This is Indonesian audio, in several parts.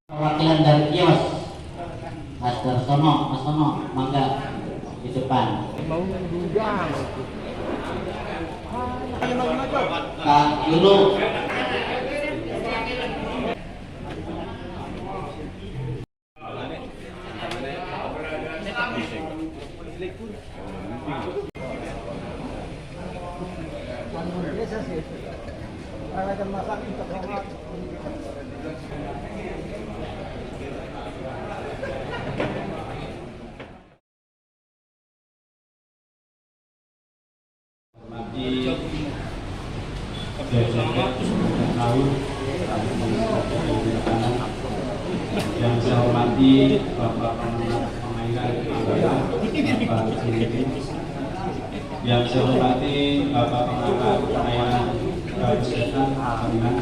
Perwakilan dari kios Mas Darsono, Mas Sono, mangga di depan. Kak Yulu. Yang saya hormati Bapak Pengairan Bapak Sini, yang saya hormati Bapak Pengairan Kesehatan Pengairan,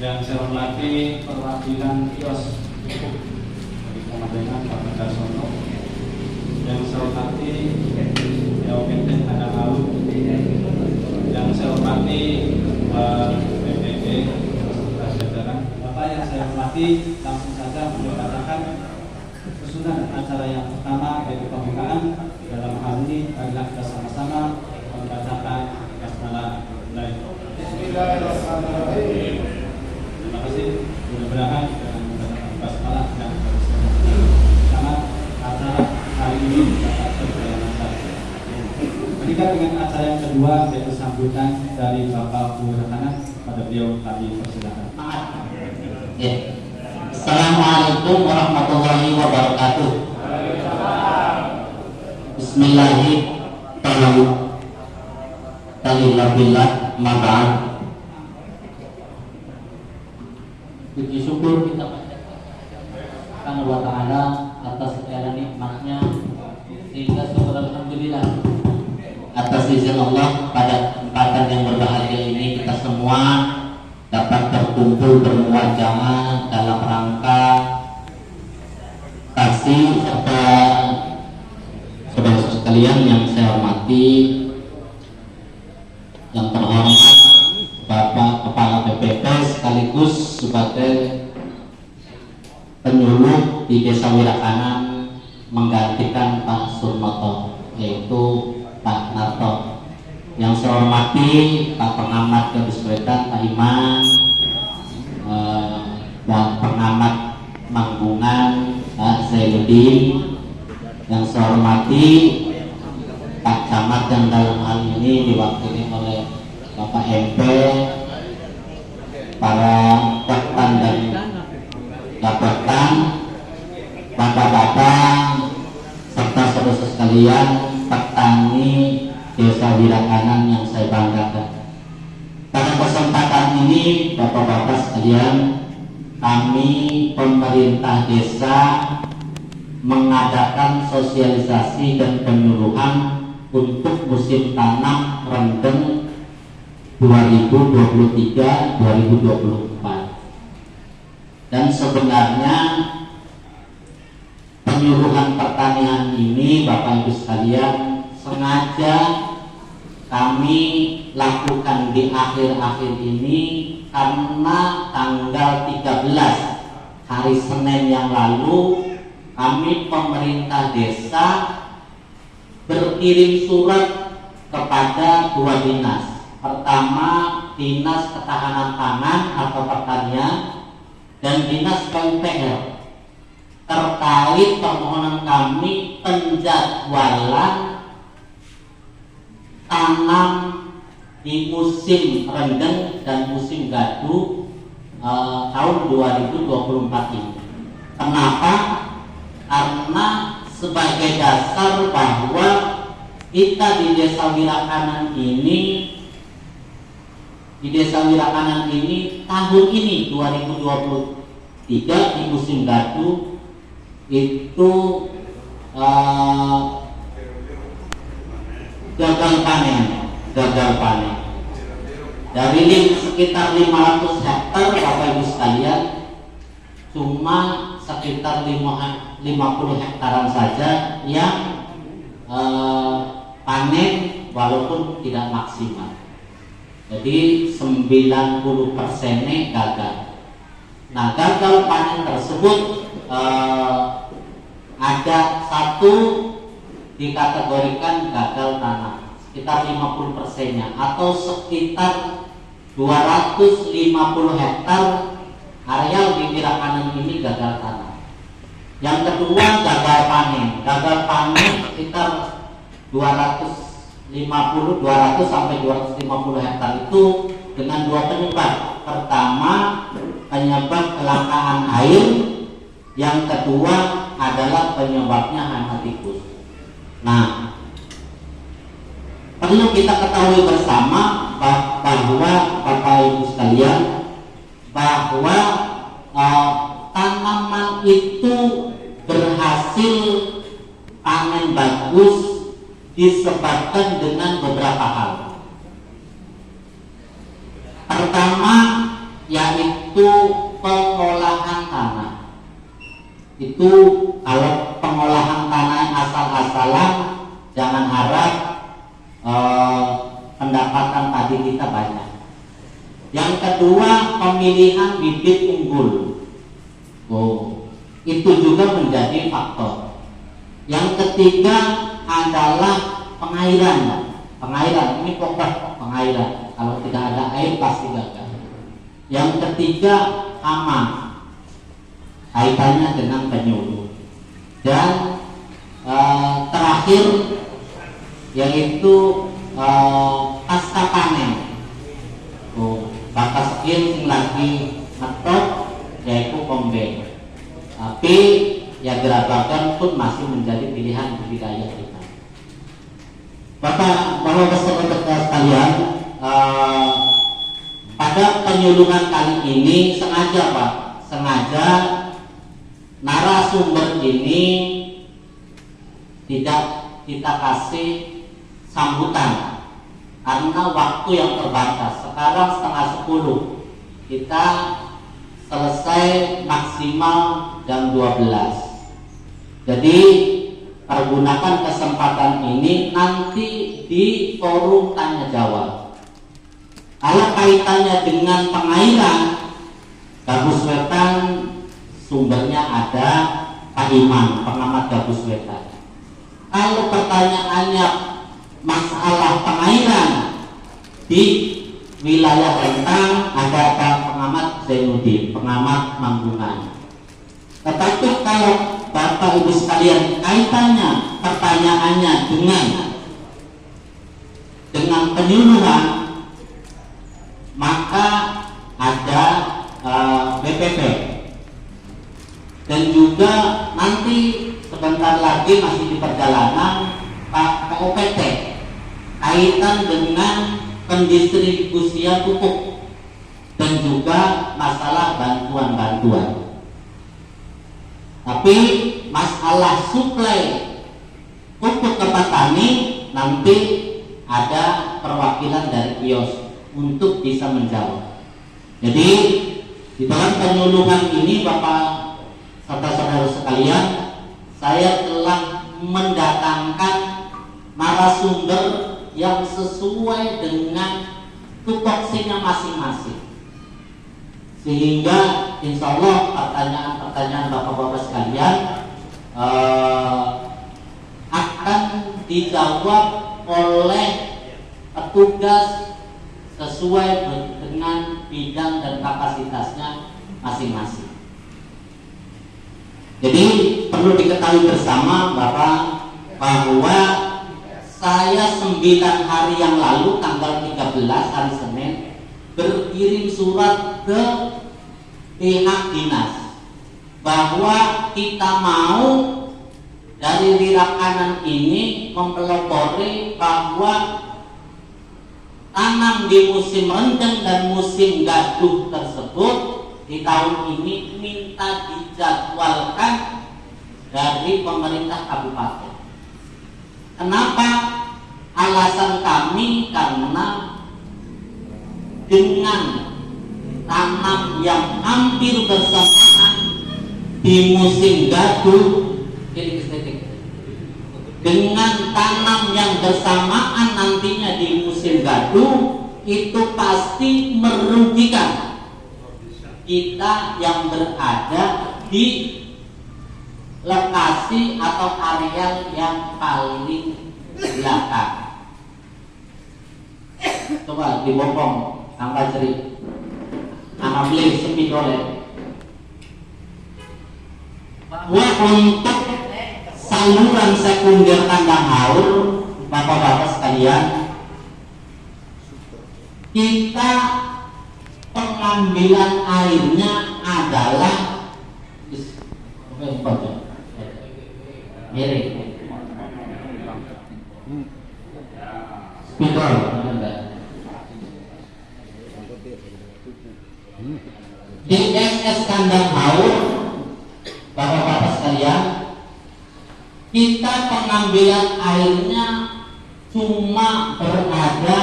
yang saya hormati perwakilan kios dari Komandan Bapak Darsono, yang saya hormati DOPT Tanah Laut, yang saya hormati BPD jajaran. Bapak yang saya hormati, langsung saja membacakan kesudahan acara yang pertama yaitu pembukaan. Dalam hal ini marilah kita sama-sama membacakan basmalah. Bismillahirrahmanirrahim. Terima kasih. Mudah-mudahan dengan membacakan basmalah dan bersama acara hari ini dapat berjalan lancar. Menikah dengan acara yang kedua yaitu sambutan dari Bapak Purwakana, pada beliau kami persilakan. Assalamualaikum warahmatullahi wabarakatuh. Bismillahirrahmanirrahim. Mab'ad. Puji syukur kita panjatkan wa ta'ala atas segala nikmatnya, sehingga syukur alhamdulillah atas izin Allah pada kesempatan yang berbahagia ini kita semua dapat berkumpul bermuajamah dalam rangka kasih serta saudara sekalian yang saya hormati, yang terhormat Bapak Kepala BPP sekaligus sebagai penyuluh di Desa Wirakanan menggantikan Pak Surnoto, yaitu Pak Narto. Yang saya hormati Pak Pengamat Kebesuetan, Pak Iman, dan Pengamat Manggungan, Pak Zainuddin. Yang saya hormati Pak Camat yang dalam hal ini diwakili oleh Bapak MP, para Waktan dan Gapatan, Bapak-bapak serta saudara sekalian petani Desa Wirakanan yang saya banggakan. Pada kesempatan ini Bapak-bapak sekalian, kami pemerintah desa mengadakan sosialisasi dan penyuluhan untuk musim tanam rendeng 2023-2024. Dan sebenarnya penyuluhan pertanian ini Bapak Ibu sekalian sengaja kami lakukan di akhir-akhir ini karena tanggal 13 hari Senin yang lalu kami pemerintah desa berkirim surat kepada dua dinas. Pertama, Dinas Ketahanan Pangan atau Pertanian dan Dinas PUPR terkait permohonan kami penjadwalan tanam di musim rendeng dan musim gadu tahun 2024 ini. Kenapa? Karena sebagai dasar bahwa kita di Desa Wirakanan ini tahun ini 2023 di musim gadu itu gagal panen dari sekitar 500 hektar Bapak Ibu sekalian, cuma sekitar 50 hektaran saja yang panen walaupun tidak maksimal. Jadi 90%-nya gagal. Nah, gagal panen tersebut ada satu dikategorikan gagal tanam, sekitar 50%-nya atau sekitar 250 hektar areal di Wirakanen ini gagal tanam. Yang kedua gagal panen. Gagal panen sekitar 200 sampai 250 hektar itu dengan dua penyebab. Pertama, penyebab kelangkaan air. Yang kedua adalah penyebabnya hama tikus. Nah, perlu kita ketahui bersama bahwa Bapak Ibu sekalian, bahwa tanaman itu berhasil panen bagus disebabkan dengan beberapa hal. Pertama, yaitu pengolahan tanah. Itu kalau pengolahan tanah asal-asalan, jangan harap pendapatan padi kita banyak. Yang kedua, pemilihan bibit unggul. Itu juga menjadi faktor. Yang ketiga adalah pengairan. Pengairan ini pokok pengairan. Kalau tidak ada air pasti gagal. Yang ketiga hama, kaitannya dengan penyuluh. Dan terakhir yaitu pasca panen. Bakas skin sing lagi ngetok yaitu kombeng. Tapi ya gerabakan pun masih menjadi pilihan budidaya kita. Bapak sekalian, pada penyuluhan kali ini sengaja Pak, sengaja narasumber ini tidak kita kasih sambutan karena waktu yang terbatas. Sekarang 9:30, kita selesai maksimal jam 12. Jadi pergunakan kesempatan ini nanti di forum tanya jawab. Kalau kaitannya dengan pengairan, Gabus Wetan sumbernya ada Pak Iman, pengamat Gabus Wetan. Kalau pertanyaannya masalah pengairan di wilayah Rentang, ada Pak pengamat Zainuddin, pengamat Manggungan. Tetapi kalau Bapak Ibu sekalian kaitannya pertanyaannya dengan penyuluhan, maka ada BPP dan juga nanti sebentar lagi masih di perjalanan Pak POPT kaitan dengan pendistribusian pupuk dan juga masalah bantuan-bantuan. Tapi masalah suplai pupuk ke petani nanti ada perwakilan dari kios untuk bisa menjawab. Jadi di dalam penyuluhan ini Bapak serta saudara sekalian, saya telah mendatangkan narasumber yang sesuai dengan tupoksinya masing-masing, sehingga insya Allah pertanyaan-pertanyaan Bapak-Bapak sekalian akan dijawab oleh petugas sesuai dengan bidang dan kapasitasnya masing-masing. Jadi perlu diketahui bersama bahwa saya 9 hari yang lalu tanggal 13 hari Senin berkirim surat ke pihak dinas bahwa kita mau dari Wirakanen ini mempelopori bahwa tanam di musim rendeng dan musim gaduh tersebut di tahun ini minta dijadwalkan dari pemerintah kabupaten. Kenapa? Alasan kami karena dengan tanam yang hampir bersamaan di musim gaduh, dengan tanam yang bersamaan nantinya di musim gaduh, itu pasti merugikan kita yang berada di lokasi atau areal yang paling belakang. Coba dibopong angka jeri, angka beli sepidole. Bahwa untuk saluran sekunder kandang haur, bapak-bapak sekalian, kita pengambilan airnya adalah miring, spidol, di SS kandang haur, bapak-bapak sekalian, kita pengambilan airnya cuma berada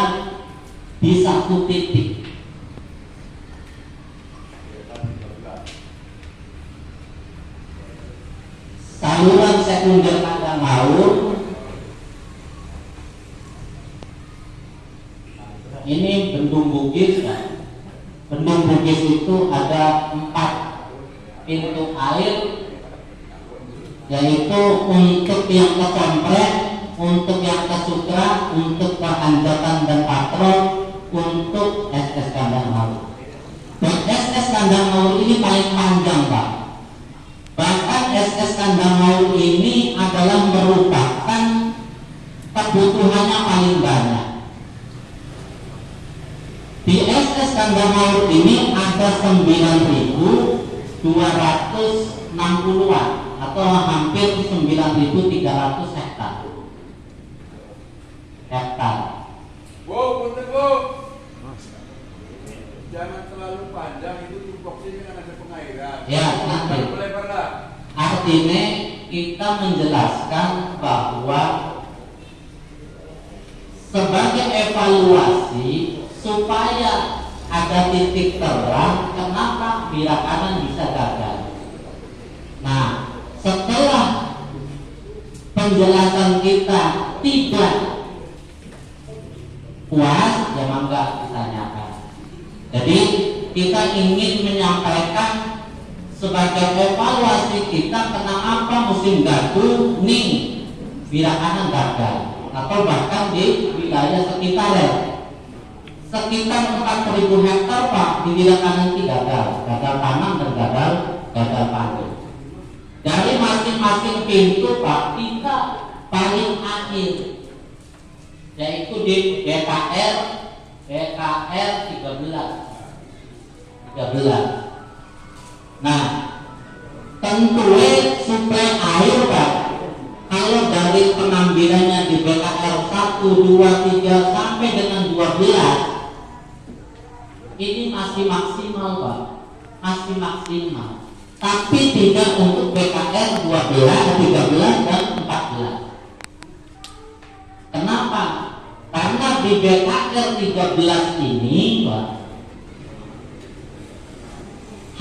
di satu titik. Saluran sekunder kandang haur ini bendung Bugis kan? Bendung Bugis itu ada 4 pintu air, yaitu untuk yang ke Kompret, untuk yang ke Sutra, untuk ke Anjatan dan Patrol, untuk SS kandang haur. Dan SS kandang haur ini paling panjang, Pak. Bahkan SS kandang haur ini adalah merupakan kebutuhannya paling banyak. Di SS kandang haur ini ada 9.260-an atau hampir 9.300 hektar. Bu, punten Bu. Jangan terlalu panjang, itu tupoksinya kan ada pengairan. Ya, nanti. Lebar-lebar. Artinya kita menjelaskan bahwa sebagai evaluasi supaya ada titik terang kenapa Birakanan bisa gagal. Nah, setelah penjelasan kita tidak puas, ya mangga ditanyakan. Jadi kita ingin menyampaikan sebagai evaluasi kita kenapa musim gaduh nih Birakanan gagal, atau bahkan di wilayah sekitarnya. Sekitar 4.000 hektar Pak di Birakanan ini gagal tanam dan gagal panen. Dari masing-masing pintu Pak, kita paling akhir, yaitu di BKR 13. Nah, tentunya suplai air Pak, kalau dari pengambilannya di BKR 1, 2, 3 sampai dengan 12, ini masih maksimal Pak, masih maksimal. Tapi tidak untuk BKR 12, 13, dan 14. Kenapa? Karena di BKR 13 ini Pak,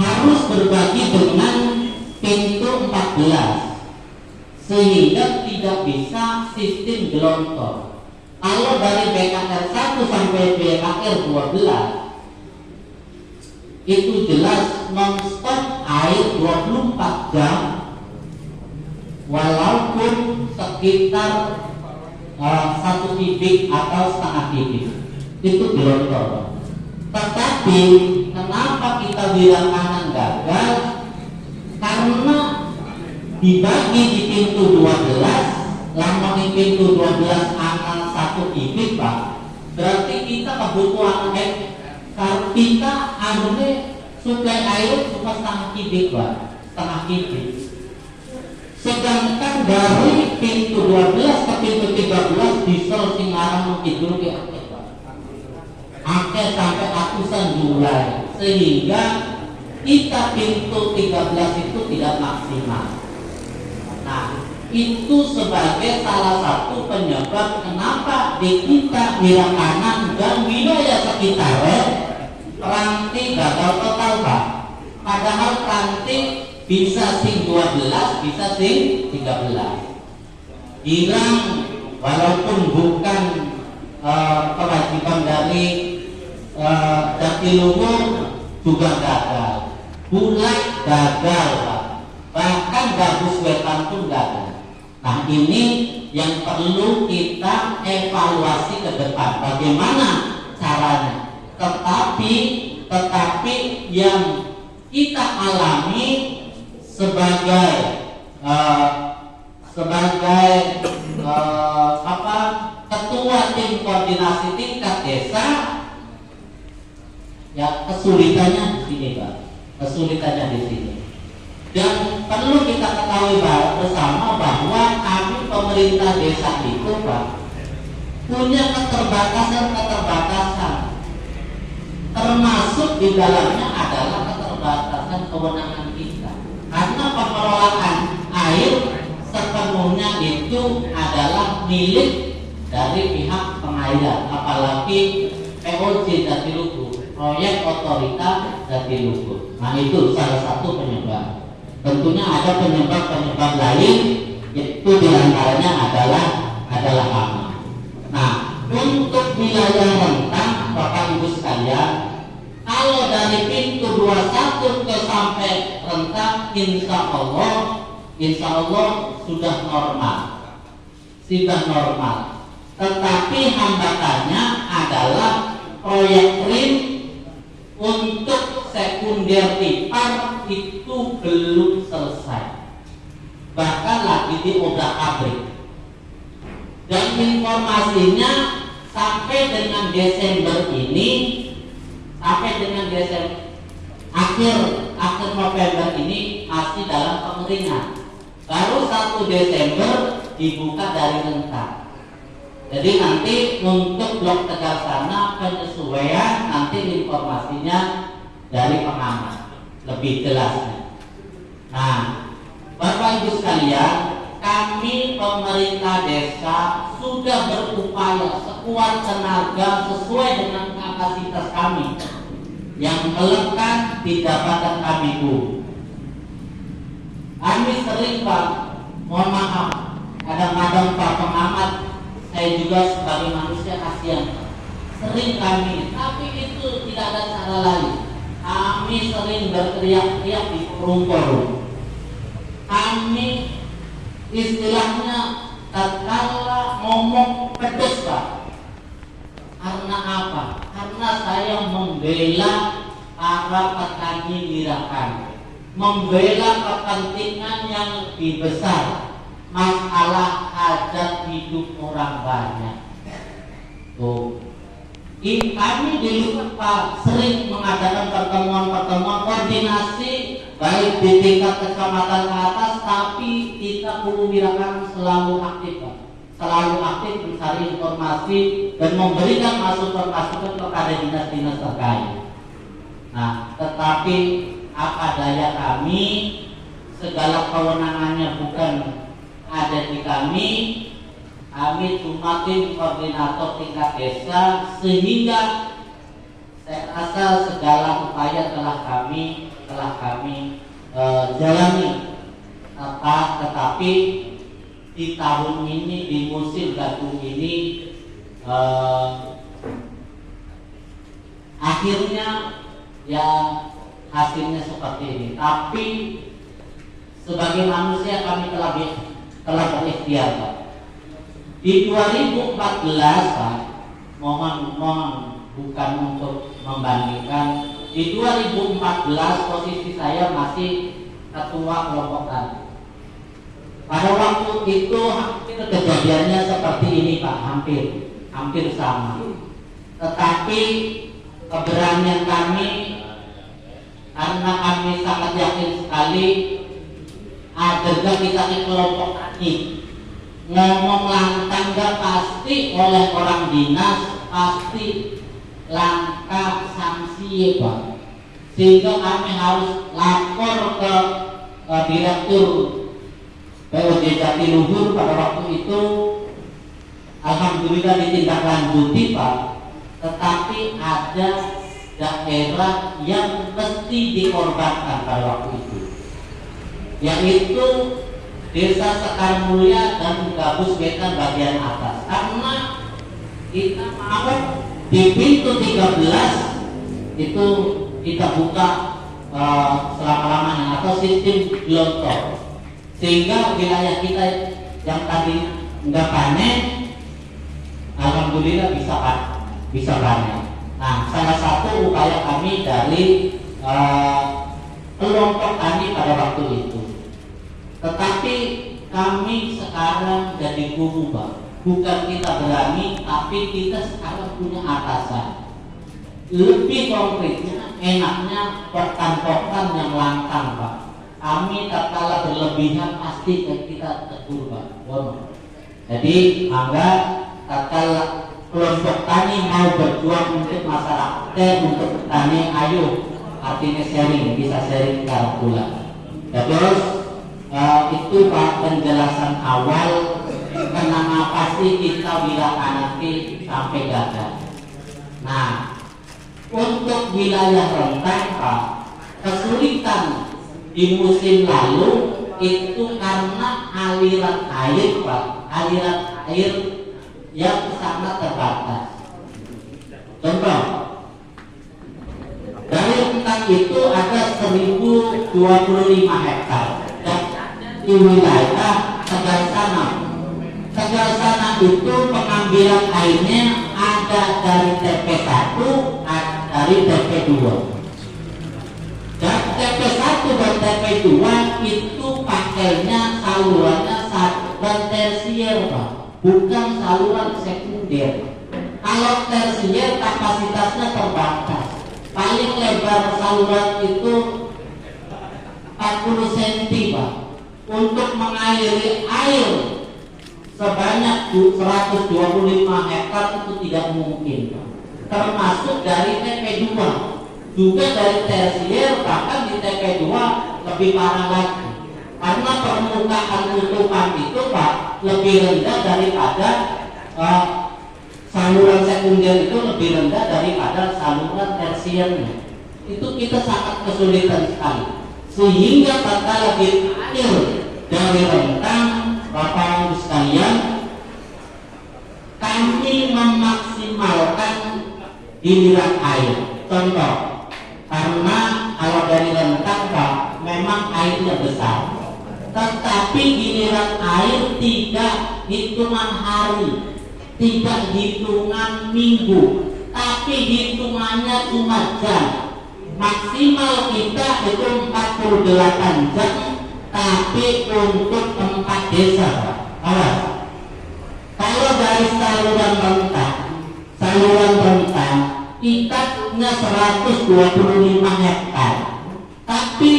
harus berbagi dengan pintu 14, sehingga tidak bisa sistem gelontor. Kalau dari BKR 1 sampai BKR 12 itu jelas non-stop air 24 jam, walaupun sekitar 1 kubik atau setengah kubik itu gelontor. Tetapi kenapa kita bilang kanan gagal? Karena dibagi di pintu 12, lama di pintu 12 angka 1 kubik Pak, berarti kita kebutuhan kita suplai air cuma setengah kubik Pak, setengah kubik. Sedangkan dari pintu 12 ke pintu 13 diesel Singarang itu akeh sampai ratusan Julai, sehingga kita pintu 13 itu tidak maksimal. Nah, itu sebagai salah satu penyebab kenapa di kita Birakanan dan wilayah sekitarnya ranting gagal total Pak. Padahal ranting bisa sing 12, bisa sing 13. hilang walaupun bukan kewajiban dari Jatiluhur juga gagal, Bulak gagal Pak, bahkan Gabus Wetan pun gagal. Nah ini yang perlu kita evaluasi ke depan, bagaimana caranya. Tetapi yang kita alami sebagai ketua tim koordinasi tingkat desa, ya kesulitannya di sini Pak, kesulitannya di sini. Dan perlu kita ketahui bersama bahwa kami pemerintah desa itu Pak punya keterbatasan, termasuk di dalamnya adalah keterbatasan kewenangan kita, karena pengelolaan air sepenuhnya itu adalah milik dari pihak pengairan, apalagi POJ Jatiluhur, proyek otorita Jatiluhur. Nah itu salah satu penyebab. Tentunya ada penyebab lain, yaitu diantaranya adalah hama. Nah untuk wilayah rentang Bapak Ibu sekalian, kalau dari pintu 21 ke sampai rentang insya Allah sudah normal. Tetapi hambatannya adalah proyek rim untuk sekunder tipar itu belum selesai, bahkan lagi diobrak-abrik. Dan informasinya sampai dengan Desember ini, akhir November ini masih dalam pengeringan. Baru 1 Desember dibuka dari rentang. Jadi nanti untuk blok Tegal sana penyesuaian nanti informasinya dari pengamat lebih jelasnya. Nah, Bapak Ibu sekalian, kami pemerintah desa sudah berupaya sekuat tenaga sesuai dengan kapasitas kami yang melekat di jabatan kami Bu. Kami sering Pak, mohon maaf, kadang-kadang Pak pengamat, saya juga sebagai manusia kasihan, sering kami, tapi itu tidak ada cara lain. Kami sering berteriak-teriak di forum-forum. Kami istilahnya tatkala ngomong pedes Pak. Karena apa? Karena saya membela para petani Mirakan, membela kepentingan yang lebih besar, masalah hajat hidup orang banyak. Kami di Lupa sering mengadakan pertemuan koordinasi baik di tingkat kecamatan ke atas, tapi kita Hulu Mirakan selalu aktif Pak, selalu aktif mencari informasi dan memberikan masukan kepada dinas-dinas terkait. Nah, tetapi apa daya kami, segala kewenangannya bukan ada di kami cuma tim koordinator tingkat desa, sehingga saya rasa segala upaya telah kami jalani. Tetapi di tahun ini, di musim gaduh ini, akhirnya ya hasilnya seperti ini. Tapi sebagai manusia kami telah berikhtiar Pak. Di 2014 Pak, mohon bukan untuk membandingkan. Di 2014 posisi saya masih ketua kelompok tani. Pada waktu itu hampir kejadiannya seperti ini Pak, hampir sama. Tetapi keberanian kami, karena kami sangat yakin sekali, agar kita di kelompok tani ngomong lantang gak pasti oleh orang dinas, pasti langkah sanksi Pak. Sehingga kami harus lapor ke Direktur POJ Jatiluhur pada waktu itu. Alhamdulillah ditindaklanjuti Pak. Tetapi ada daerah yang mesti dikorbankan pada waktu itu, yaitu Desa Sekar Mulia dan Gabus Wetan bagian atas. Karena kita mau di pintu 13 itu kita buka selama-lamanya atau sistem gelontor, sehingga wilayah kita yang tadi nggak panen, alhamdulillah bisa panen. Nah, salah satu upaya kami dari kelompok tani pada waktu itu. Tetapi kami sekarang jadi kubu, Pak. Bukan kita berani, tapi kita sekarang punya atasan. Lebih konkretnya, enaknya pokan-pokan yang langkang, Pak. Kami tak kalah berlebihan pasti kita tegur, Pak. Jadi, maka tak kalah kelompok tani mau berjuang untuk masyarakat, untuk petani, ayo. Artinya sharing, bisa sharing secara pula. Ya, terus itu Pak penjelasan awal kenapa pasti kita wilayah nanti sampai gagal. Nah, untuk wilayah rentang Pak, kesulitan di musim lalu itu karena aliran air Pak, aliran air yang sangat terbatas. Contoh, dari rentang itu ada 1025 hektar dan di wilayah Tegal Sana. Tegal Sana itu pengambilan airnya ada dari TP1, dari TP2. Dan TP1 dan TP2 itu pakainya salurannya dan tersier Pak, bukan saluran sekunder. Kalau tersier kapasitasnya terbatas. Paling lebar saluran itu 40 cm Pak. Untuk mengairi air sebanyak 125 hektar itu tidak mungkin Pak. Termasuk dari TP2, juga dari tersier, bahkan di TP2 lebih parah lagi. Karena permukaan tutupan itu Pak lebih rendah daripada saluran sekunder itu lebih rendah daripada saluran tersiernya. Itu kita sangat kesulitan sekali. Sehingga tatkala di akhir dari rentang, Bapak Ibu sekalian, kami memaksimalkan giliran air. Contoh, karena kalau dari rentang Pak, memang airnya besar. Tetapi giliran air tidak hitungan hari, tidak hitungan minggu, tapi hitungannya cuma jam. Maksimal kita itu 48 jam, tapi untuk 4 desa. Awas. Kalau dari saluran rentang kita punya 125 hektar, tapi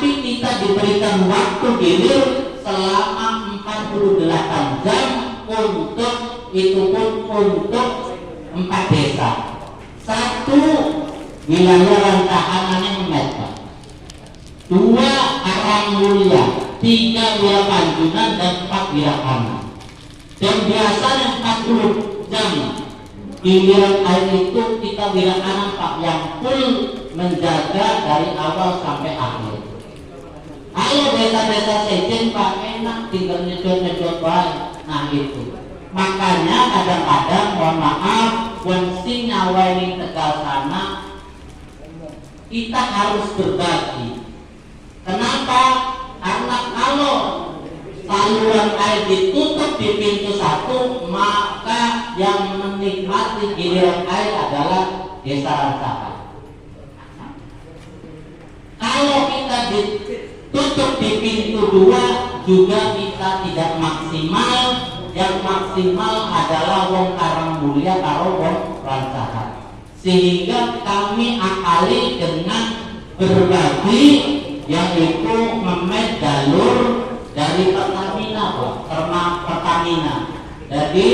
kita diberikan waktu gilir selama 48 jam untuk itu pun untuk 4 desa. 1 wilayah Rancahanannya Memet, 2 Karang Mulia, 3 Wilayah Panjunan dan 4 Wilayah Anak. Dan biasanya 40 jam giliran air itu kita Wilayah Anak Pak yang full menjaga dari awal sampai akhir. Kalau desa-desa sejen Pak enak tinggal nyedot-nyedot baik. Nah itu. Makanya kadang-kadang mohon maaf, wensi nyawa ini Tegal Sana kita harus berbagi. Kenapa? Karena kalau saluran air ditutup di pintu 1, maka yang menikmati giliran air adalah desa Rancahan. Kalau kita ditutup di pintu 2, juga kita tidak maksimal. Yang maksimal adalah wong Karang Mulia karo wong Rancahan. Sehingga kami akali dengan berbagi, yaitu memet jalur dari Pertamina Pak, Pertamina. Jadi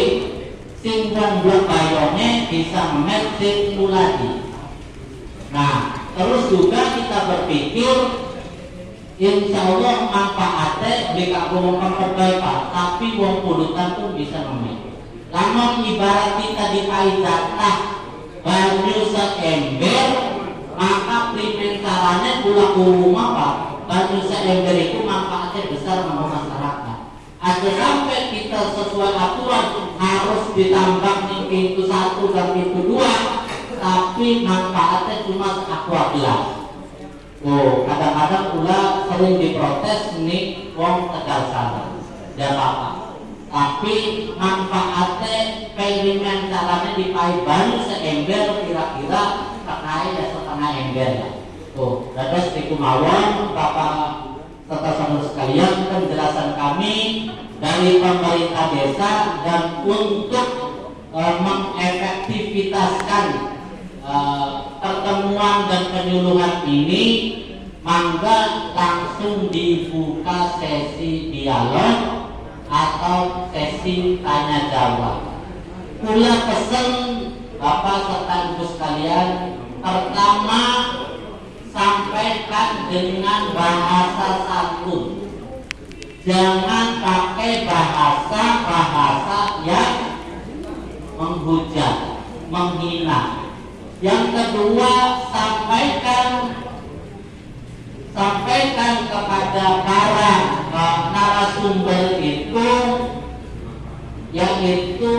sing wong bayone bisa memet sing muladi. Nah, terus juga kita berpikir insya Allah manfaatnya bika wong memperbaik Pak, tapi wong pulutan pun bisa memet. Namun ibarat kita dikai jatah banyu seember, maka primen caranya pula umum Pak Banyu seember itu manfaatnya besar untuk masyarakat. Ada sampai kita sesuai aturan harus ditambah nih pintu 1 dan pintu 2, tapi manfaatnya cuma aqua gelas. Oh, kadang-kadang pula sering diprotes nih wong Tegal sana, dan apa? Tapi manfaatnya eksperimen caranya dipakai banyu seember kira-kira pakai ya setengah ember ya. Oh, dados di kumawon Bapak serta saudara sekalian, penjelasan kami dari pemerintah desa dan untuk mengefektivitaskan pertemuan dan penyuluhan ini, mangga langsung dibuka sesi dialog atau sesi tanya jawab. Kula pesen Bapak serta Ibu sekalian, pertama sampaikan dengan bahasa santun, jangan pakai bahasa yang menghujat, menghina. Yang kedua, sampaikan kepada para narasumber itu, yaitu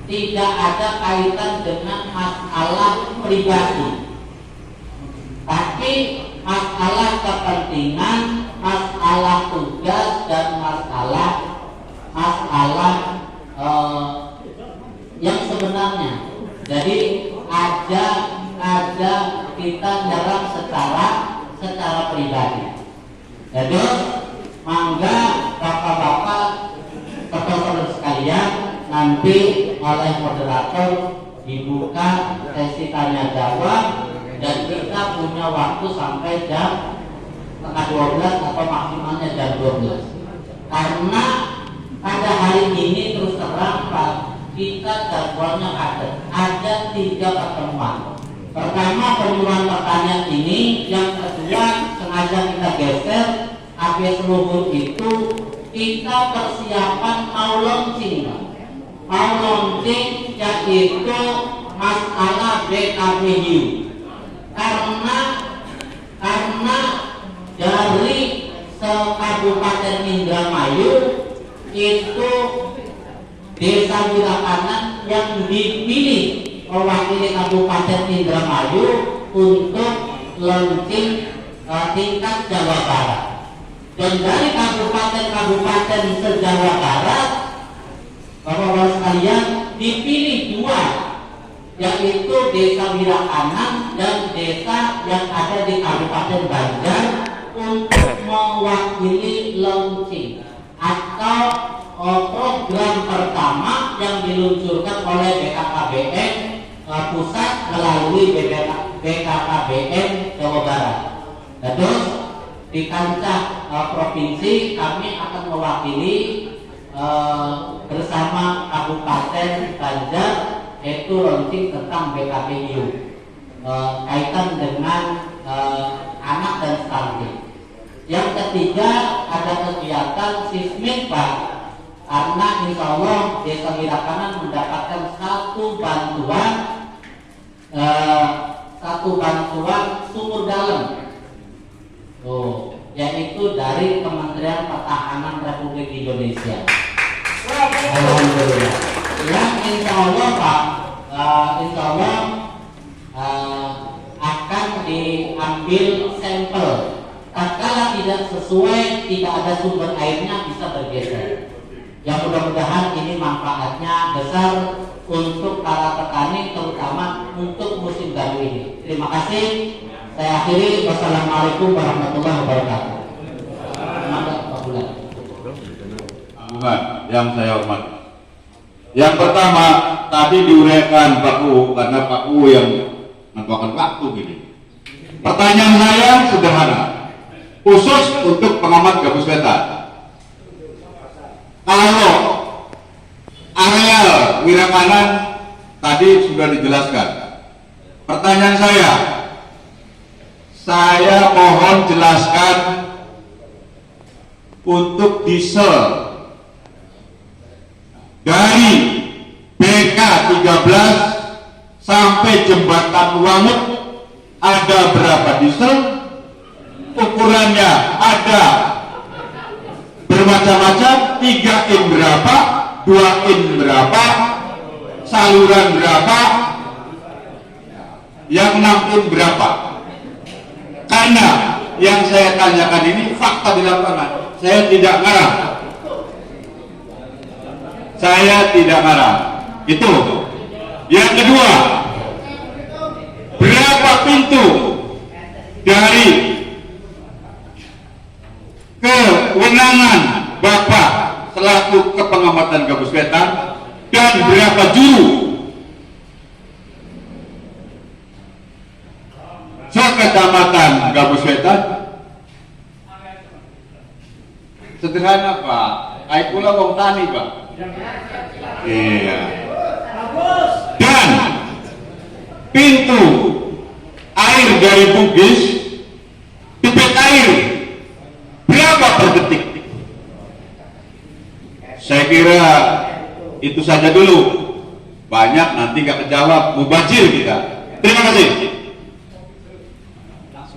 tidak ada kaitan dengan masalah pribadi, tapi masalah kepentingan, masalah tugas, dan masalah yang sebenarnya. Jadi ada kita nyerang secara pribadi. Jadi mangga bapak-bapak saudara sekalian, nanti oleh moderator dibuka sesi tanya jawab, dan kita punya waktu sampai jam setengah 12 atau maksimalnya jam 12. Karena pada hari ini terus terang Pak, kita jadwalnya ada 3 pertemuan. Pertama penyuluhan pertanyaan ini, yang kedua sengaja kita geser habis luhur itu kita persiapan mau launching, yaitu masalah BKPU. Karena dari Kabupaten Indramayu itu Desa Wirakanan yang dipilih mewakili Kabupaten Indramayu untuk launching tingkat Jawa Barat. Dan dari kabupaten se-Jawa Barat, Bapak-bapak sekalian, dipilih 2, yaitu Desa Wirakanan dan desa yang ada di Kabupaten Banjar untuk mewakili launching atau program pertama yang diluncurkan oleh BKKBN pusat melalui BKKBN Jawa Barat. Terus di kancah provinsi kami akan mewakili bersama Kabupaten Banjar, yaitu launching tentang BKPU kaitan dengan anak dan stunting. Yang ketiga ada kegiatan sismik Pak, karena insya Allah Desa Wirakanan mendapatkan satu bantuan sumur dalam, yaitu dari Kementerian Pertahanan Republik Indonesia. Alhamdulillah. Yang insya Allah Pak, insya Allah akan diambil sampel. Tatkala tidak sesuai, tidak ada sumber airnya, bisa bergeser. Yang mudah-mudahan ini manfaatnya besar untuk para petani, terutama untuk musim baru ini. Terima kasih. Saya akhiri. Wassalamualaikum warahmatullahi wabarakatuh. Bukan, yang saya hormati. Yang pertama tadi diuraikan Pak U, karena Pak U yang menentukan waktu gini. Pertanyaan saya sederhana, khusus untuk pengamat gabus beta. Kalau areal Wirakanan tadi sudah dijelaskan. Pertanyaan saya mohon jelaskan untuk diesel dari BK 13 sampai jembatan Wangut ada berapa diesel? ukurannya ada bermacam-macam, 3 in berapa, 2 in berapa, saluran berapa, yang 6 in berapa. Karena yang saya tanyakan ini fakta di lapangan, saya tidak ngarang. Saya tidak ngarang. Itu. Yang kedua, berapa pintu dari kewenangan Bapak selaku kepengamatan Gabus Wetan, dan berapa juru sekecamatan Gabus Wetan? Sederhana Pak, air pula wong tani Pak. Iya. Dan pintu air dari Bugis, pipet air berapa per detik? Saya kira itu saja dulu. Banyak nanti gak kejawab, mubazir kita. Terima kasih.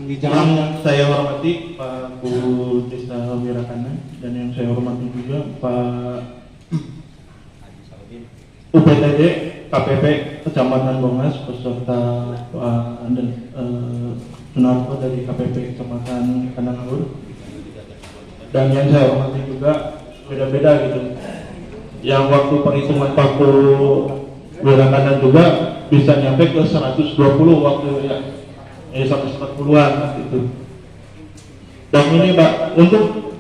Yang saya hormati Pak Guru Desa Wirakana, dan yang saya hormati juga Pak UPTD KPP Kecamatan Bongas beserta Pak Sunarto dari KPP Kecamatan Kandangawur, dan yang saya hormati juga beda-beda gitu. Yang waktu perhitungan paku Wirakana juga bisa nyampe ke 120 waktu ya. 140-an gitu. Dan ini Pak, untuk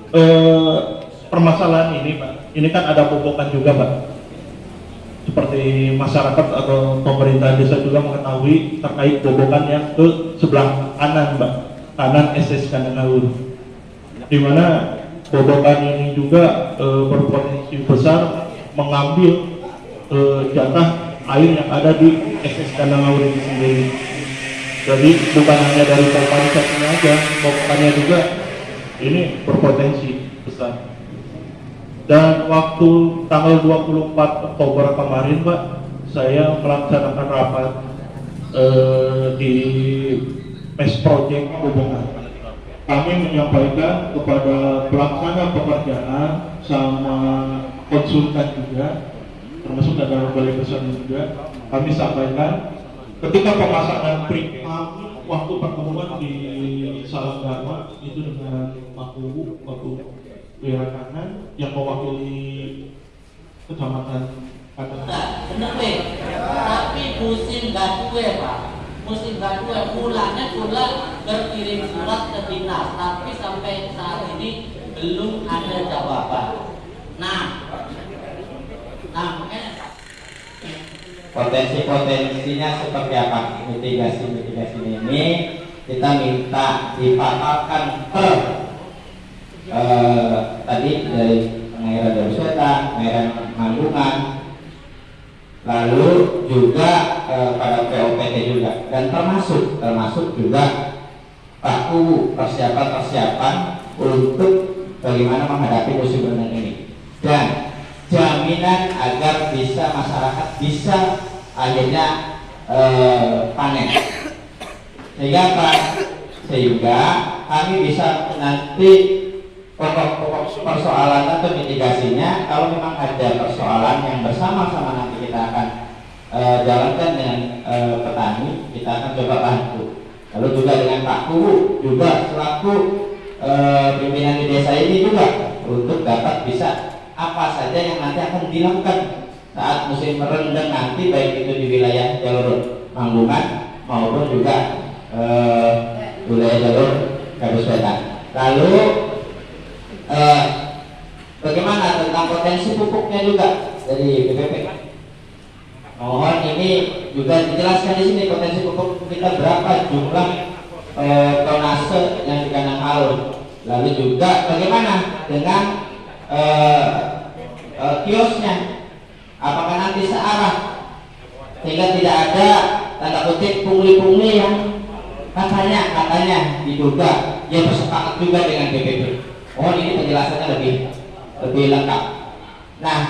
permasalahan ini Pak, ini kan ada bobokan juga Pak. Seperti masyarakat atau pemerintah desa juga mengetahui terkait bobokan yang ke sebelah kanan Pak, kanan SS Kandangawur, di mana bobokan ini juga berpotensi besar mengambil jatah air yang ada di SS Kandangawur ini sendiri. Jadi bukan hanya dari pompa satunya aja, pompanya juga ini berpotensi besar. Dan waktu tanggal 24 Oktober kemarin Pak, saya melaksanakan rapat di PES Project Hubungan. Kami menyampaikan kepada pelaksana pekerjaan sama konsultan juga, termasuk dari balai besar juga, kami sampaikan ketika pemasangan print waktu pertemuan di Salam Dharma itu dengan Pak Guru, Pak Wirakana yang mewakili kecamatan Kandangawur. Bener Be, tapi musim gak duwe Pak, musim gak duwe, mulanya pula berkirim surat ke dinas, tapi sampai saat ini belum ada jawaban. Nah makanya potensi-potensinya seperti apa mitigasi ini kita minta dipaparkan per tadi dari pengairan Gabus Wetan, pengairan Mandungan, lalu juga pada POPT juga, dan termasuk juga Pak U persiapan untuk bagaimana menghadapi musim rendang ini, dan jaminan agar bisa masyarakat bisa akhirnya panen, sehingga kami bisa nanti pokok persoalan atau mitigasinya. Kalau memang ada persoalan yang bersama-sama nanti kita akan jalankan dengan petani, kita akan coba bantu. Lalu juga dengan Pak Guru juga selaku pimpinan di desa ini juga untuk dapat bisa apa saja yang nanti akan dilakukan saat musim rendang nanti, baik itu di wilayah jalur Manggungan maupun juga wilayah jalur Gabus Wetan. Lalu bagaimana tentang potensi pupuknya juga dari BPP? Mohon ini juga dijelaskan di sini potensi pupuk kita berapa, jumlah tonase yang di Kandangawur. Lalu juga bagaimana dengan kiosnya, apakah nanti searah sehingga tidak ada tanda kutip pungli-pungli yang katanya diduga, ya bersepakat juga dengan BPP. Oh, ini penjelasannya lebih lengkap. Nah,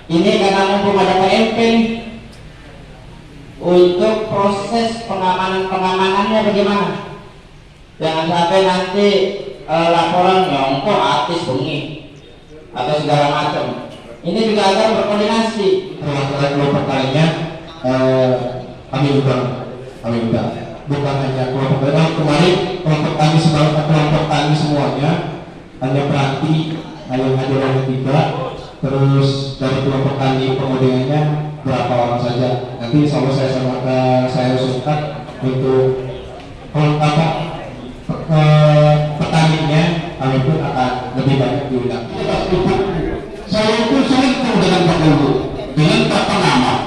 ini karena mumpung ada PMP untuk proses pengamanannya bagaimana? Jangan sampai nanti laporan nyongkok artis bengi atau segala macam. Ini juga akan berkoordinasi. Termasuk kelompok taninya kami juga bukan hanya kelompok tani. Kemarin kelompok tani semuanya hanya Peranti yang hadir hanya 3, terus dari kelompok tani pemudiannya berapa orang saja. Nanti insya Allah saya usulkan untuk petaninya kami pun akan lebih banyak diundang. Saya itu sering dengan Pak Guru, dengan Pak Pengamat,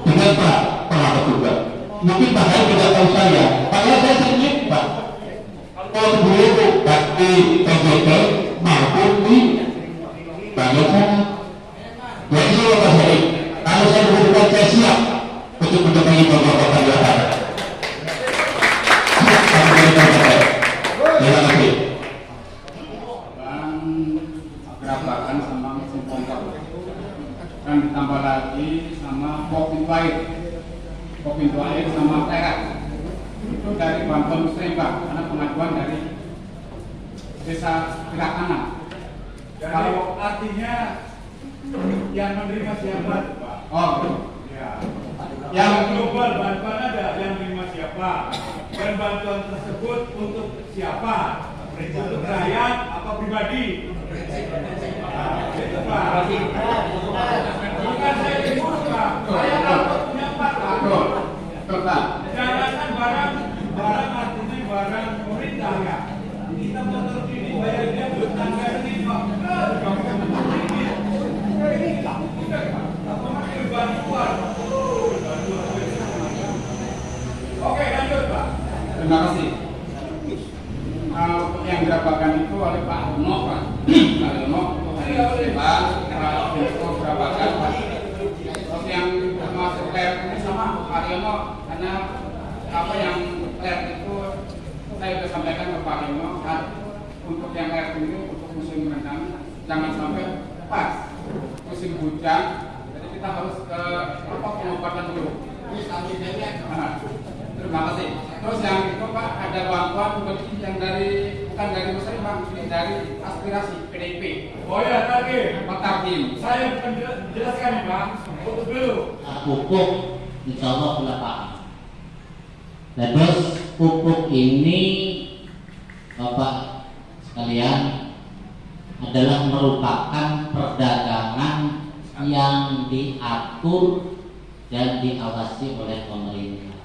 dengan Pak Pengamat juga. Mungkin Pak Hai tidak tahu saya sering Pak. Kalau beliau Pak di PJT maupun di bagian sana. Jadi saya Pak Hai, kalau saya berbuat saya siap untuk mendampingi Bapak Pengamat. Terima kasih. Gerabakan sama mesin pompa dan ditambah lagi sama pop pintu air sama terak itu dari bantuan muslim Pak, karena pengajuan dari desa Gerak Kanan. Kalau artinya yang menerima siapa Pak? Oh ya, yang global bantuan ada yang menerima siapa dan bantuan tersebut untuk siapa? Untuk rakyat apa pribadi? Itu Pak. Bukan saya diurus Pak. Saya dapat punya Pak. Betul Pak. Jangan barang artinya barang pemerintah ya. Kita motor ini bayar dia bertangga ini Pak. Ini tak mudah Pak. Memakai bantuan. Oke lanjut Pak. Terima kasih. Yang didapatkan itu oleh Pak Uno Pak. Pak Uno itu Pak didapatkan Pak. Terus yang termasuk lab ini sama Pak Yono, karena apa yang lab itu saya sudah sampaikan ke Pak Yono, untuk yang lab ini untuk musim rendang jangan sampai pas musim hujan, jadi kita harus ke pengobatan dulu. Terima kasih. Terus yang itu Pak ada bantuan yang bukan dari muslim Pak, ini dari aspirasi PDIP. Oh ya tadi Pak Tarkim. Saya jelaskan Pak. Untuk dulu. Pupuk insya Allah sudah paham. Nah, terus pupuk ini Bapak sekalian adalah merupakan perdagangan yang diatur dan diawasi oleh pemerintah.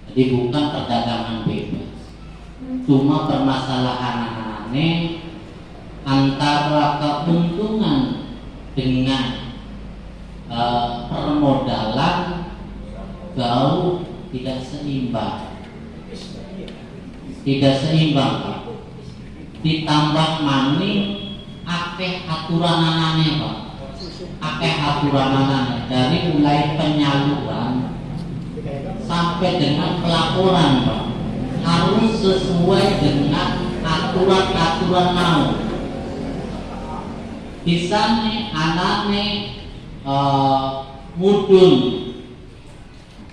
Jadi bukan perdagangan bebas. Cuma permasalahan-aneh antara keuntungan dengan permodalan jauh tidak seimbang. Tidak seimbang Pak. Ditambah maning akeh aturan-aneh Pak. Akeh aturan-aneh dari mulai penyaluran sampai dengan pelaporan Pak, harus sesuai dengan aturan-aturan mau. Bisa nih anane mudun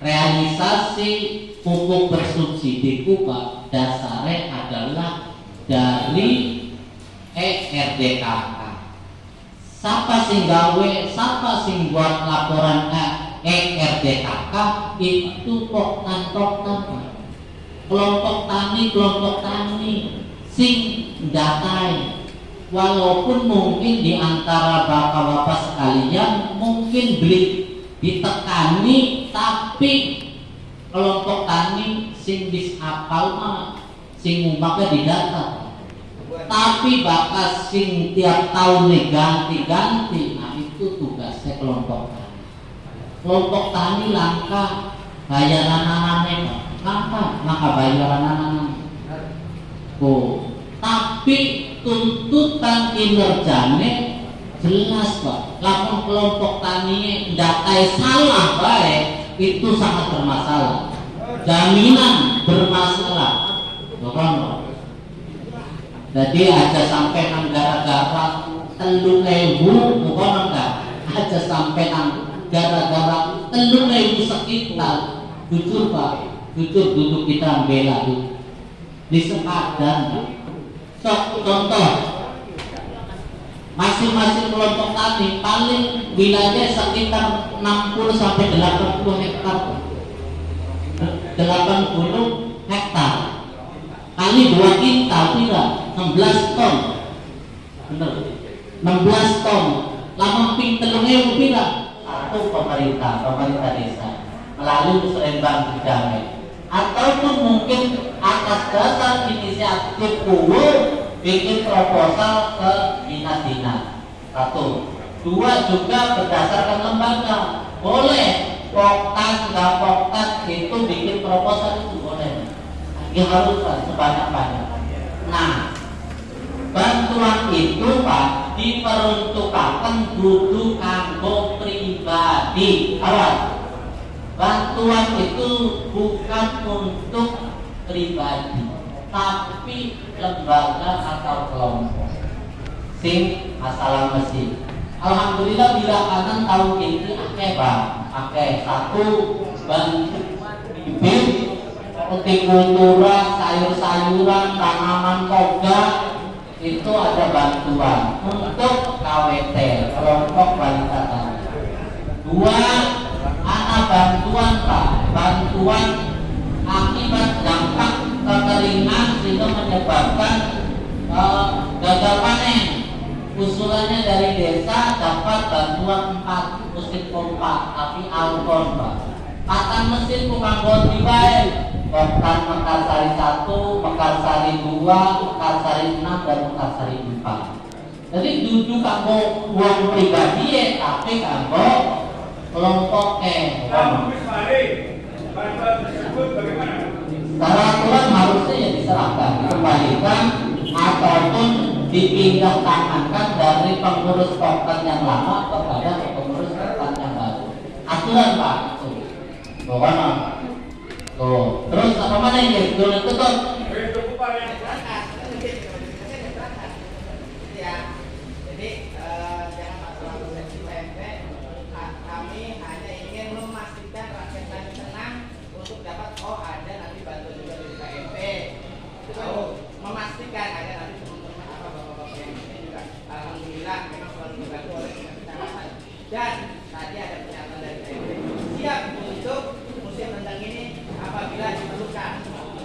realisasi pupuk bersubsidi Pak dasarnya adalah dari ERDKK. Siapa sing gawe, siapa sing buat laporan ERDKK itu poktan kelompok tani sing datai. Walaupun mungkin di antara bapak-bapak sekalian mungkin beli ditekani, tapi kelompok tani sing disapal mah sing umpamanya didata. Tapi bakas sing tiap tahun ganti-ganti, nah itu tugasnya kelompok tani. Kelompok tani langka bayaran anane langka bayaran anane. Oh, tapi tuntutan kinerjane jelas Pak. Lamun kelompok tani datai salah baik itu sangat bermasalah. Jaminan bermasalah. Bukan Pak. Jadi aja sampai nang gara-gara 3.000 bukan enggak. Aja sampai nang gara-gara 3.000 sekitar. Jujur Pak, jujur duduk kita membela itu. di sepadan. Contoh, masing-masing kelompok tani paling wilayah sekitar 60 sampai 80 hektar. 80 hektar kali 2 kintal tidak 16 ton. Bener. 16 ton. Lama ping telungnya pira? Satu pemerintah desa melalui Musrembang Damai, ataupun mungkin atas dasar inisiatif UU bikin proposal ke dinas-dinas. Satu, dua juga berdasarkan lembaga. Boleh poktan nggak poktan itu bikin proposal itu boleh. Ini harus sebanyak-banyak. Nah, bantuan itu Pak diperuntukkan duduk kanggo pribadi. Awas, bantuan itu bukan untuk pribadi, tapi lembaga atau kelompok. Sing masalah mesin. Alhamdulillah bila kanan tahun ini akeh Pak, akeh satu bantuan bibit, hortikultura, sayur-sayuran, tanaman toga itu ada bantuan untuk KWT, kelompok balita tani. Dua, ada bantuan Pak, bantuan akibat dampak kekeringan sehingga menyebabkan gagal panen. Usulannya dari desa dapat bantuan 4 musim pompa, tapi alkon Pak. Patang mesin bukan buat dibayar. Bahkan Mekarsari 1, Mekarsari 2, Mekarsari 6 dan Mekarsari 4. Jadi duduk kanggo uang pribadi ya, tapi kanggo kelompok secara aturan harusnya ya diserahkan, dikembalikan ataupun dipindah tangankan dari pengurus poktan yang lama kepada pengurus poktan yang baru. Aturan Pak itu. Bagaimana? Tuh, terus apa mana yang dulu itu tuh? Jadi jangan masalah prosesi PMP, kami hanya ingin memastikan rakyat kami tenang untuk dapat ada nanti bantuan juga dari PMP. Memastikan ada nanti teman-teman bapak-bapak PMP juga alhamdulillah memang selalu dibantu oleh kecamatan. Dan tadi ada pernyataan dari PMP siap untuk musim rendang ini apabila diperlukan.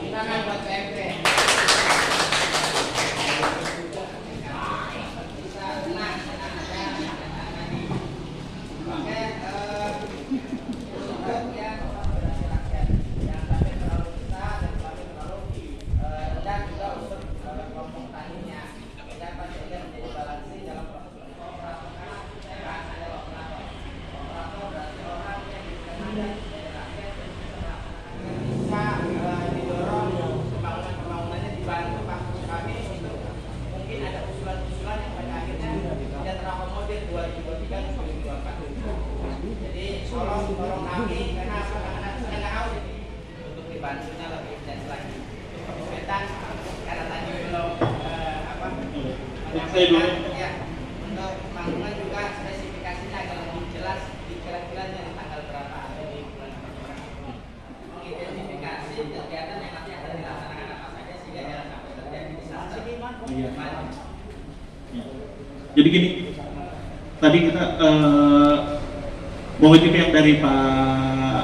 Silakan buat PMP. Bisa tenang aja nanti. Oke, untuk yang rakyat jangan sampai terlalu besar dan terlalu rendah juga untuk kelompok taninya. Dapat juga menjadi balansi dalam proses operator karena saya bahas ada operator. Operator berarti orang yang dikenal bisa didorong pembangunannya dibantu Pak kami untuk mungkin ada usulan-usulan yang pada akhirnya tidak terakomodir 2023 sampai 2024. Jadi tolong kami karena anak-anak saya nggak tahu jadi untuk dibantunya lebih intens lagi. Kemudian karena tadi belum menyampaikan ya untuk pembangunan juga spesifikasinya agar lebih jelas kira-kiranya di tanggal berapa atau di bulan berapa. Mengidentifikasi kegiatan yang nanti akan dilaksanakan apa saja sehingga jangan sampai terjadi disaster. Jadi gini, tadi kita mengutip yang dari Pak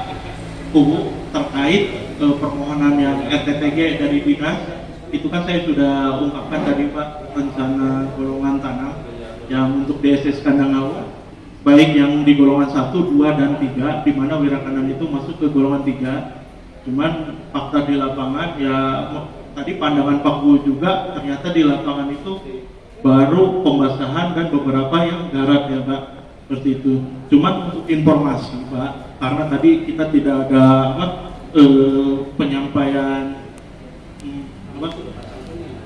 Kubu terkait permohonan yang RTTG dari dinas, itu kan saya sudah ungkapkan tadi Pak, rencana golongan tanam yang untuk DSS Kandangau, baik yang di golongan 1, 2, dan 3, di mana Wirakanan itu masuk ke golongan 3. Cuman fakta di lapangan ya tadi pandangan Pak Bu juga ternyata di lapangan itu baru pembasahan dan beberapa yang darat ya Pak, seperti itu. Cuman untuk informasi Pak, karena tadi kita tidak ada penyampaian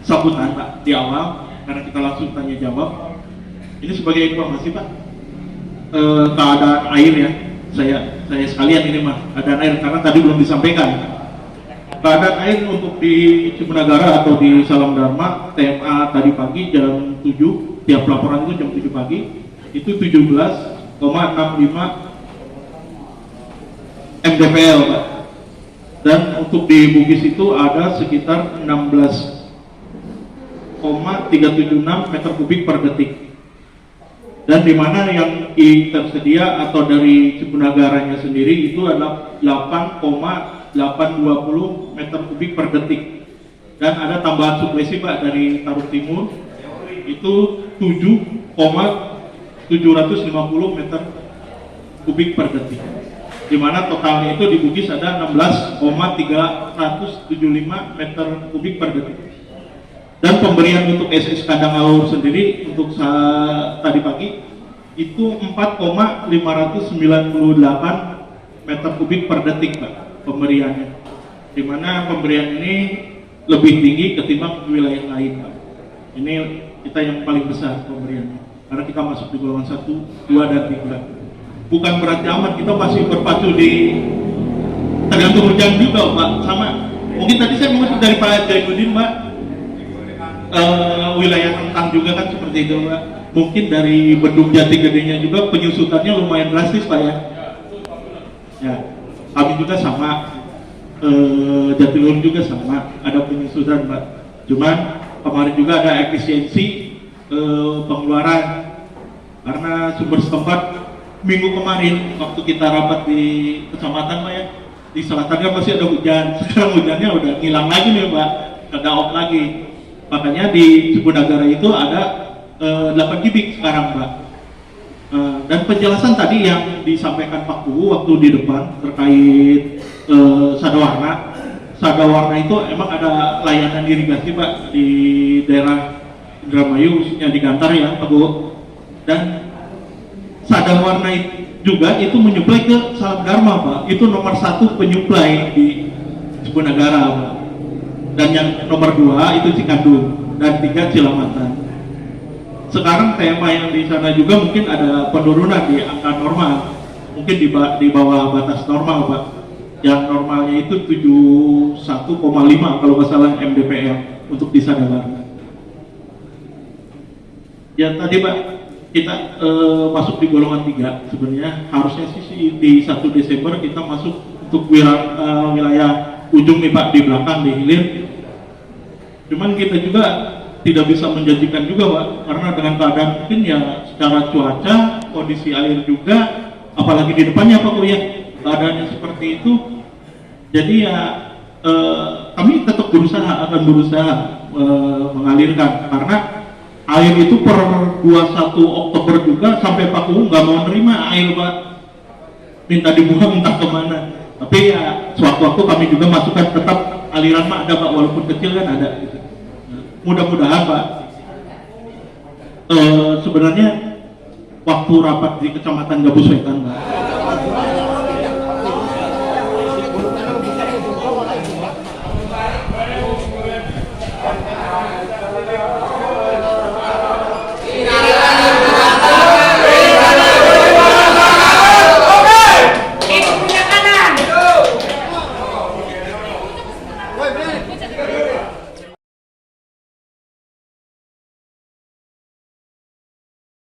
sambutan Pak di awal, karena kita langsung tanya jawab. Ini sebagai informasi Pak, keadaan air ya, saya sekalian ini mah keadaan air karena tadi belum disampaikan. Keadaan air untuk di Cipunagara atau di Salam Dharma TMA tadi pagi jam 7, tiap laporan itu jam 7 pagi itu 17,65 mdpl Pak. Dan untuk di Bugis itu ada sekitar 16,376 meter kubik per detik. Dan di mana yang tersedia atau dari Cipunagaranya sendiri itu adalah 8,820 meter kubik per detik. Dan ada tambahan suplesi Pak dari Taruk Timur itu 7,750 meter kubik per detik. Di mana totalnya itu di Bugis ada 16,375 meter kubik per detik. Dan pemberian untuk SS Kadangaur sendiri untuk tadi pagi itu 4,598 meter kubik per detik Pak pemberiannya. Di mana pemberian ini lebih tinggi ketimbang wilayah lain Pak. Ini kita yang paling besar pemberiannya karena kita masuk di golongan 1, 2, dan 3. Bukan berarti amat, kita masih berpacu di tergantung hujan juga Pak. Sama mungkin tadi saya mengutip dari Pak Jainuddin Pak, wilayah Rentang juga kan seperti itu Pak. Mungkin dari Bendung Jati Gedenya juga penyusutannya lumayan drastis Pak ya. Ya, kami juga sama, Jatiluhur juga sama, ada penyusutan Pak. Cuman kemarin juga ada efisiensi pengeluaran karena sumber setempat minggu kemarin waktu kita rapat di kecamatan Pak ya, di selatannya masih ada hujan. Sekarang hujannya udah hilang lagi nih Pak, kagak off lagi. Makanya di Cipunagara itu ada 8 kubik sekarang Pak. Dan penjelasan tadi yang disampaikan Pak Kuhu waktu di depan terkait Sadawarna. Sadawarna itu emang ada layanan irigasi Pak di daerah Indramayu, khususnya di Gantar ya Pak Kuhu. Dan Sadawarna juga itu menyuplai ke Salam Dharma Pak. Itu nomor 1 penyuplai di Cipunagara Pak. Dan yang nomor 2 itu Cikandung, dan 3 Cilamatan. Sekarang tema yang di sana juga mungkin ada penurunan di angka normal, mungkin di bawah batas normal Pak. Yang normalnya itu 71,5 kalau nggak salah MDPL untuk di Sadawarna. Ya tadi Pak, kita masuk di golongan 3. Sebenarnya harusnya sih di 1 Desember kita masuk untuk wilayah ujung nih Pak, di belakang, di hilir. Cuman kita juga tidak bisa menjanjikan juga Pak, karena dengan keadaan mungkin ya secara cuaca, kondisi air juga, apalagi di depannya Pak ya, keadaannya seperti itu. Jadi ya kami tetap akan berusaha mengalirkan, karena air itu per 21 Oktober juga sampai Pak Kuhu nggak mau nerima air Pak, minta dibuang entah kemana. Tapi ya sewaktu-waktu kami juga masukkan, tetap aliran Pak ada Pak, walaupun kecil kan ada gitu. Mudah-mudahan Pak, sebenarnya waktu rapat di Kecamatan Gabus Wetan Pak,